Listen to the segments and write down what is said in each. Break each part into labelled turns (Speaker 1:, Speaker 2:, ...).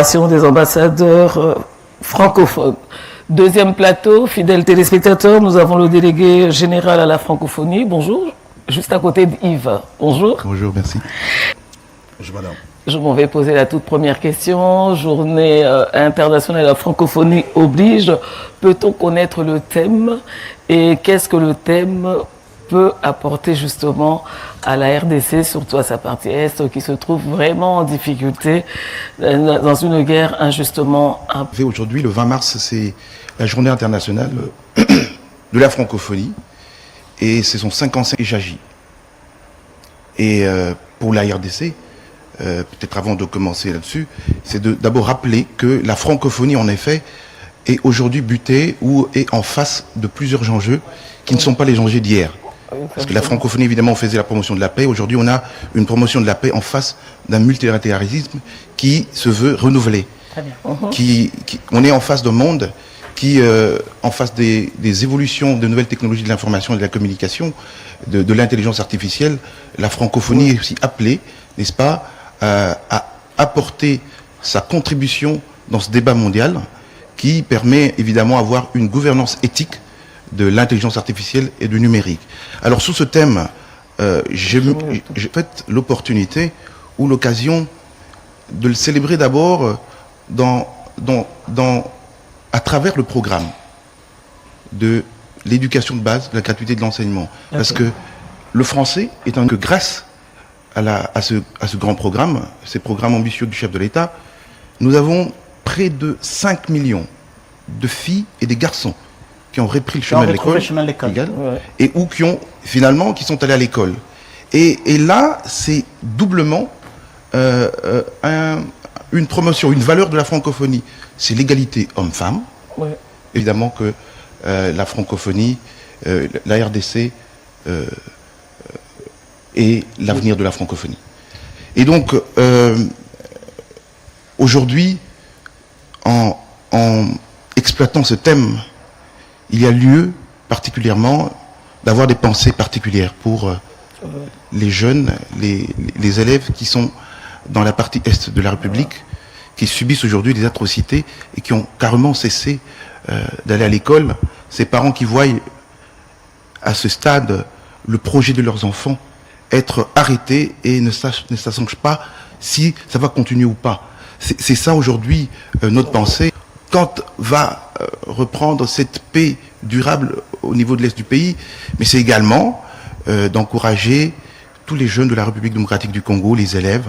Speaker 1: Des ambassadeurs francophones. Deuxième plateau, fidèles téléspectateurs, nous avons le délégué général à la francophonie. Bonjour. Juste à côté d'Yves. Bonjour.
Speaker 2: Bonjour, merci. Bonjour, madame.
Speaker 1: Je m'en vais poser la toute première question. Journée internationale de la francophonie oblige. Peut-on connaître le thème et qu'est-ce que le thème peut apporter justement à la RDC, surtout à sa partie Est, qui se trouve vraiment en difficulté dans une guerre injustement imposée.
Speaker 2: Aujourd'hui, le 20 mars, c'est la journée internationale de la francophonie et c'est son 55e et j'agis. Et pour la RDC, peut-être avant de commencer là-dessus, c'est d'abord rappeler que la francophonie, en effet, est aujourd'hui butée ou est en face de plusieurs enjeux qui ne sont pas les enjeux d'hier. Parce que la francophonie, évidemment, on faisait la promotion de la paix. Aujourd'hui, on a une promotion de la paix en face d'un multilatéralisme qui se veut renouvelé.
Speaker 1: Très bien.
Speaker 2: On est en face d'un monde qui, en face des évolutions de nouvelles technologies de l'information et de la communication, de l'intelligence artificielle, la francophonie est aussi appelée, n'est-ce pas, à apporter sa contribution dans ce débat mondial qui permet évidemment d'avoir une gouvernance éthique de l'intelligence artificielle et du numérique. Alors sous ce thème, j'ai fait l'opportunité ou l'occasion de le célébrer d'abord à travers le programme de l'éducation de base, de la gratuité de l'enseignement. Okay. Parce que le français est que grâce à ce grand programme, ces programmes ambitieux du chef de l'État, nous avons près de 5 millions de filles et des garçons qui ont repris le chemin de l'école et ou qui sont allés à l'école. Et là, c'est doublement une promotion, une valeur de la francophonie. C'est l'égalité homme-femme. Ouais. Évidemment que la francophonie, la RDC est l'avenir de la francophonie. Et donc, aujourd'hui, en exploitant ce thème, il y a lieu particulièrement d'avoir des pensées particulières pour les jeunes, les élèves qui sont dans la partie Est de la République, qui subissent aujourd'hui des atrocités et qui ont carrément cessé d'aller à l'école. Ces parents qui voient à ce stade le projet de leurs enfants être arrêté et ne sachent pas si ça va continuer ou pas. C'est ça aujourd'hui notre pensée. Quand va reprendre cette paix durable au niveau de l'Est du pays, mais c'est également d'encourager tous les jeunes de la République démocratique du Congo, les élèves,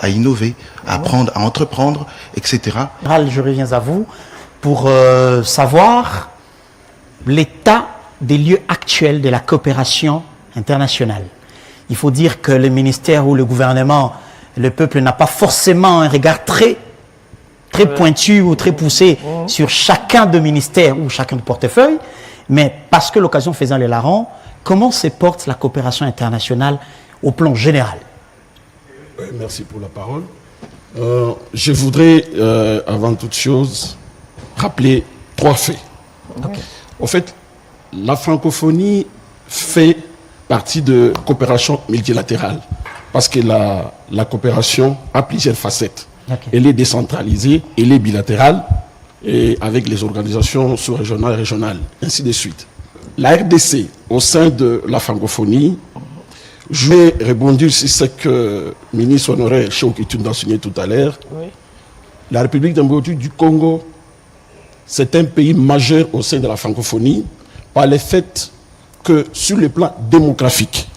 Speaker 2: à innover, à apprendre, à entreprendre, etc.
Speaker 3: Je reviens à vous pour savoir l'état des lieux actuels de la coopération internationale. Il faut dire que le ministère ou le gouvernement, le peuple n'a pas forcément un regard très pointu ou très poussé sur chacun de ministères ou chacun de portefeuille, mais parce que l'occasion faisant les larrons, comment se porte la coopération internationale au plan général?
Speaker 4: Merci pour la parole. Je voudrais, avant toute chose, rappeler 3 faits. Okay. En fait, la francophonie fait partie de coopération multilatérale, parce que la coopération a plusieurs facettes. Okay. Elle est décentralisée, elle est bilatérale, et avec les organisations sous-régionales et régionales, ainsi de suite. La RDC, au sein de la francophonie, je vais rebondir sur ce que le ministre honoraire Chokitun a souligné tout à l'heure. Oui. La République démocratique du Congo, c'est un pays majeur au sein de la francophonie, par le fait que sur le plan démographique,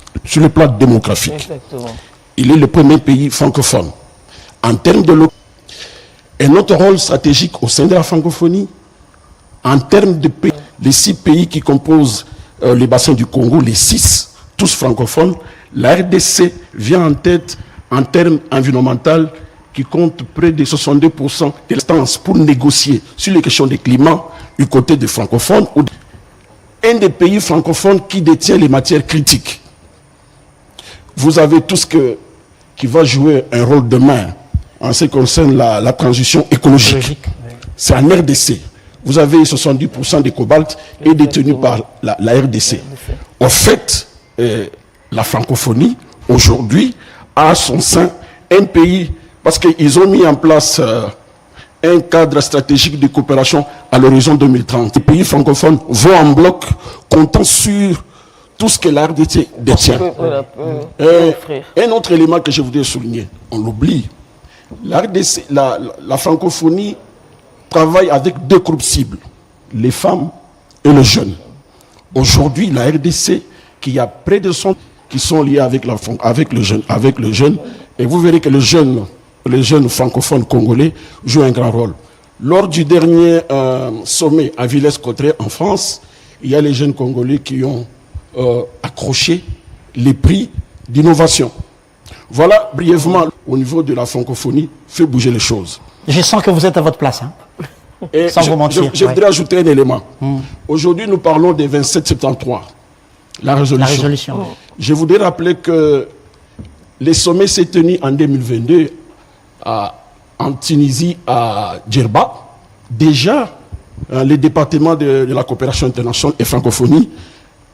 Speaker 4: il est le premier pays francophone. En termes de et notre rôle stratégique au sein de la francophonie, en termes de pays, les 6 pays qui composent les bassins du Congo, les 6, tous francophones, la RDC vient en tête en termes environnementaux qui compte près de 62% de l'instance pour négocier sur les questions du climat du côté des francophones. Un des pays francophones qui détient les matières critiques. Vous avez tout ce qui va jouer un rôle demain en ce qui concerne la transition écologique. C'est en RDC. Vous avez 70% des cobalt est détenu par la RDC. En fait, la francophonie, aujourd'hui, a à son sein un pays, parce qu'ils ont mis en place un cadre stratégique de coopération à l'horizon 2030. Les pays francophones vont en bloc, comptant sur tout ce que la RDC détient. Un autre élément que je voudrais souligner, on l'oublie, la RDC, la francophonie travaille avec deux groupes cibles, les femmes et les jeunes. Aujourd'hui, la RDC, qui a près de 100 qui sont liés avec le jeune, et vous verrez que les jeunes francophones congolais jouent un grand rôle. Lors du dernier sommet à Villers-Cotterêts en France, il y a les jeunes congolais qui ont accroché les prix d'innovation. Voilà brièvement au niveau de la francophonie, fait bouger les choses.
Speaker 3: Je sens que vous êtes à votre place. Hein.
Speaker 4: Et
Speaker 3: sans vous mentir.
Speaker 4: Je voudrais ajouter un élément. Aujourd'hui, nous parlons des 2773. La résolution. Je voudrais rappeler que les sommets s'est tenu en 2022 en Tunisie, à Djerba. Déjà, les départements de la coopération internationale et francophonie,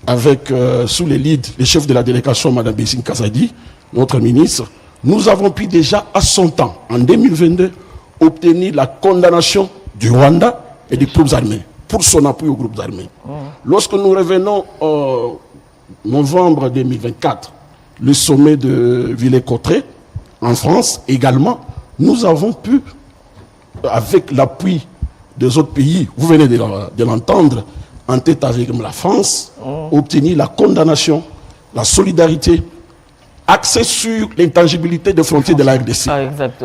Speaker 4: avec sous les leads, les chefs de la délégation, Mme Bessine Kazadi, notre ministre, nous avons pu déjà à son temps, en 2022, obtenir la condamnation du Rwanda et des groupes armés pour son appui aux groupes armés. Lorsque nous revenons en novembre 2024, le sommet de Villers-Cotterêts en France également, nous avons pu, avec l'appui des autres pays, vous venez de l'entendre, en tête avec la France, obtenir la condamnation, la solidarité, axée sur l'intangibilité des frontières de la RDC,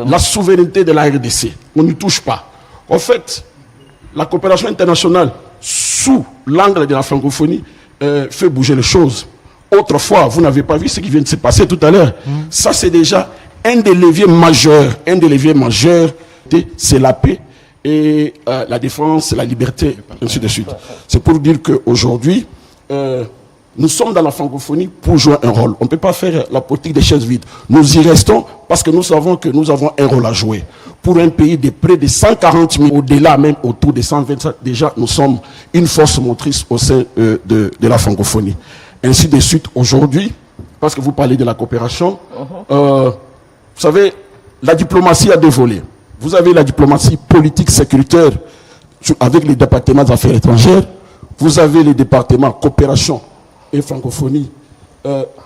Speaker 4: la souveraineté de la RDC. On ne touche pas. En fait, la coopération internationale, sous l'angle de la francophonie, fait bouger les choses. Autrefois, vous n'avez pas vu ce qui vient de se passer tout à l'heure. Ça, c'est déjà un des leviers majeurs. Un des leviers majeurs, c'est la paix et la défense, la liberté, ainsi de suite. C'est pour dire qu'aujourd'hui, nous sommes dans la francophonie pour jouer un rôle. On ne peut pas faire la politique des chaises vides. Nous y restons parce que nous savons que nous avons un rôle à jouer. Pour un pays de près de 140 000, au-delà même autour de 125, déjà nous sommes une force motrice au sein de la francophonie. Ainsi de suite, aujourd'hui, parce que vous parlez de la coopération, vous savez, la diplomatie a deux volets. Vous avez la diplomatie politique sécuritaire avec les départements des affaires étrangères. Vous avez les départements coopération et francophonie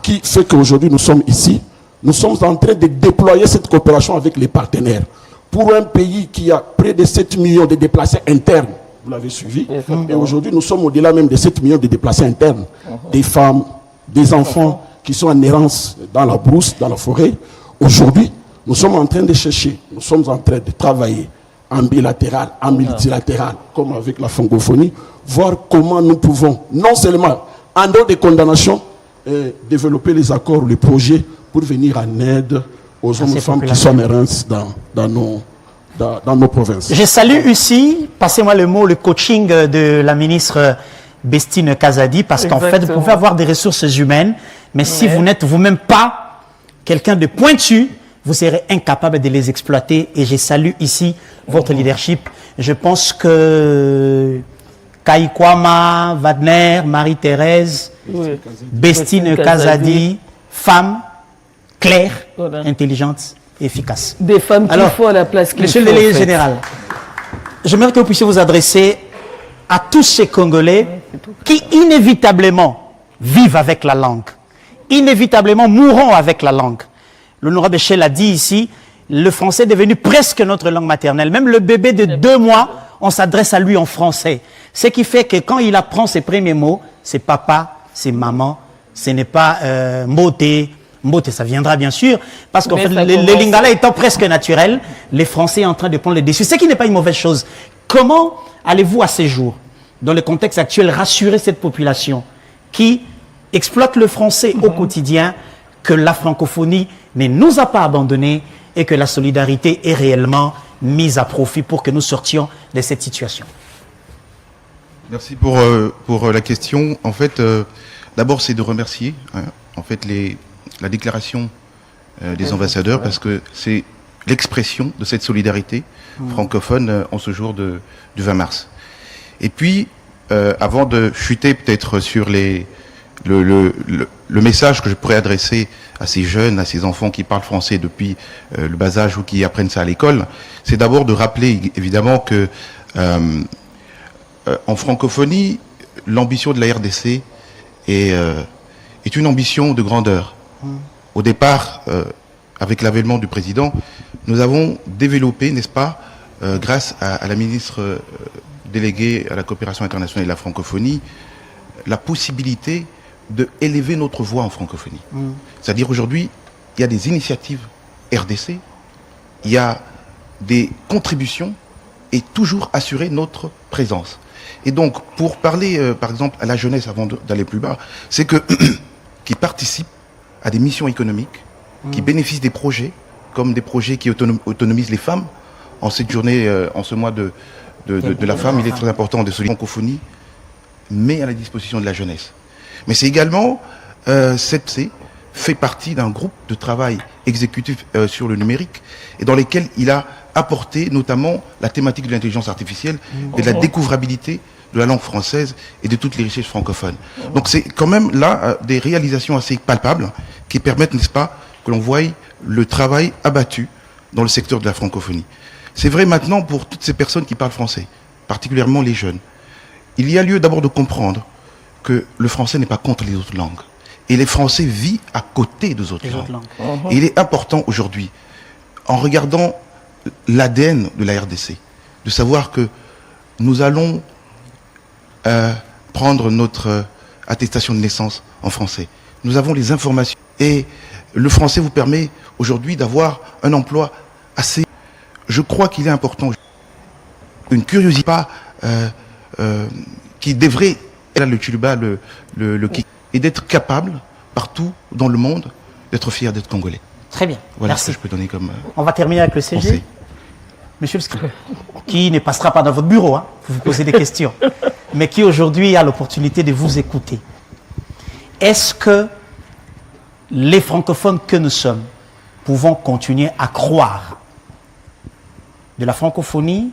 Speaker 4: qui fait qu'aujourd'hui nous sommes ici. Nous sommes en train de déployer cette coopération avec les partenaires. Pour un pays qui a près de 7 millions de déplacés internes, vous l'avez suivi, et aujourd'hui nous sommes au-delà même de 7 millions de déplacés internes, des femmes, des enfants qui sont en errance dans la brousse, dans la forêt. Aujourd'hui, nous sommes en train de chercher, nous sommes en train de travailler en bilatéral, en multilatéral, comme avec la francophonie, voir comment nous pouvons, non seulement en dehors des condamnations, développer les accords, les projets pour venir en aide aux hommes et femmes qui sont en errance dans nos provinces. Je
Speaker 3: salue ici, passez-moi le mot, le coaching de la ministre Bessine Kazadi, parce qu'en fait, vous pouvez avoir des ressources humaines, mais si vous n'êtes vous-même pas quelqu'un de pointu, vous serez incapable de les exploiter. Et je salue ici votre leadership. Je pense que Kaikwama, Wagner, Marie-Thérèse, Bessine Kazadi, femme claire, intelligente et efficace.
Speaker 1: Des femmes qu'il faut à la place qu'il faut.
Speaker 3: Monsieur le délégué général, j'aimerais que vous puissiez vous adresser à tous ces Congolais qui inévitablement vivent avec la langue, inévitablement mourront avec la langue. L'honorable Echelle a dit ici, le français est devenu presque notre langue maternelle. Même le bébé de 2 mois, on s'adresse à lui en français. Ce qui fait que quand il apprend ses premiers mots, c'est papa, c'est maman, ce n'est pas mbote. Mbote, ça viendra bien sûr, parce qu'en fait, le lingala étant presque naturel, les Français sont en train de prendre le dessus, ce qui n'est pas une mauvaise chose. Comment allez-vous à ces jours, dans le contexte actuel, rassurer cette population qui exploite le français au quotidien, que la francophonie ne nous a pas abandonnés et que la solidarité est réellement mise à profit pour que nous sortions de cette situation?
Speaker 2: Merci pour la question. En fait, d'abord, c'est de remercier en fait, la déclaration des ambassadeurs, parce que c'est l'expression de cette solidarité francophone en ce jour du 20 mars. Et puis, avant de chuter peut-être sur les le message que je pourrais adresser à ces jeunes, à ces enfants qui parlent français depuis le bas âge ou qui apprennent ça à l'école, c'est d'abord de rappeler évidemment que en francophonie, l'ambition de la RDC est une ambition de grandeur. Au départ, avec l'avènement du président, nous avons développé, n'est-ce pas, grâce à la ministre déléguée à la coopération internationale et la francophonie, la possibilité d'élever notre voix en francophonie. C'est-à-dire aujourd'hui, il y a des initiatives RDC, il y a des contributions et toujours assurer notre présence. Et donc, pour parler, par exemple, à la jeunesse, avant d'aller plus bas, c'est que qui participent à des missions économiques, qui bénéficient des projets, comme des projets qui autonomisent les femmes. En cette journée, en ce mois de la femme, il est très important de souligner la francophonie, mais à la disposition de la jeunesse. Mais c'est également, CEPC fait partie d'un groupe de travail exécutif sur le numérique, et dans lesquels il a apporté notamment la thématique de l'intelligence artificielle et de la découvrabilité de la langue française et de toutes les richesses francophones. Donc c'est quand même là des réalisations assez palpables qui permettent, n'est-ce pas, que l'on voie le travail abattu dans le secteur de la francophonie. C'est vrai maintenant pour toutes ces personnes qui parlent français, particulièrement les jeunes. Il y a lieu d'abord de comprendre que le français n'est pas contre les autres langues. Et les Français vivent à côté des autres langues. Et il est important aujourd'hui, en regardant l'ADN de la RDC, de savoir que nous allons prendre notre attestation de naissance en français. Nous avons les informations. Et le français vous permet aujourd'hui d'avoir un emploi assez... Je crois qu'il est important. Une curiosité pas, qui devrait... Là, le Tchuluba, le kick, et d'être capable, partout dans le monde, d'être fier d'être congolais.
Speaker 3: Très bien.
Speaker 2: Voilà
Speaker 3: Merci.
Speaker 2: ce que je peux donner comme...
Speaker 3: On va terminer avec le CG.
Speaker 2: pensée.
Speaker 3: Monsieur le secrétaire, qui ne passera pas dans votre bureau, hein, pour vous poser des questions, mais qui aujourd'hui a l'opportunité de vous écouter. Est-ce que les francophones que nous sommes pouvons continuer à croire de la francophonie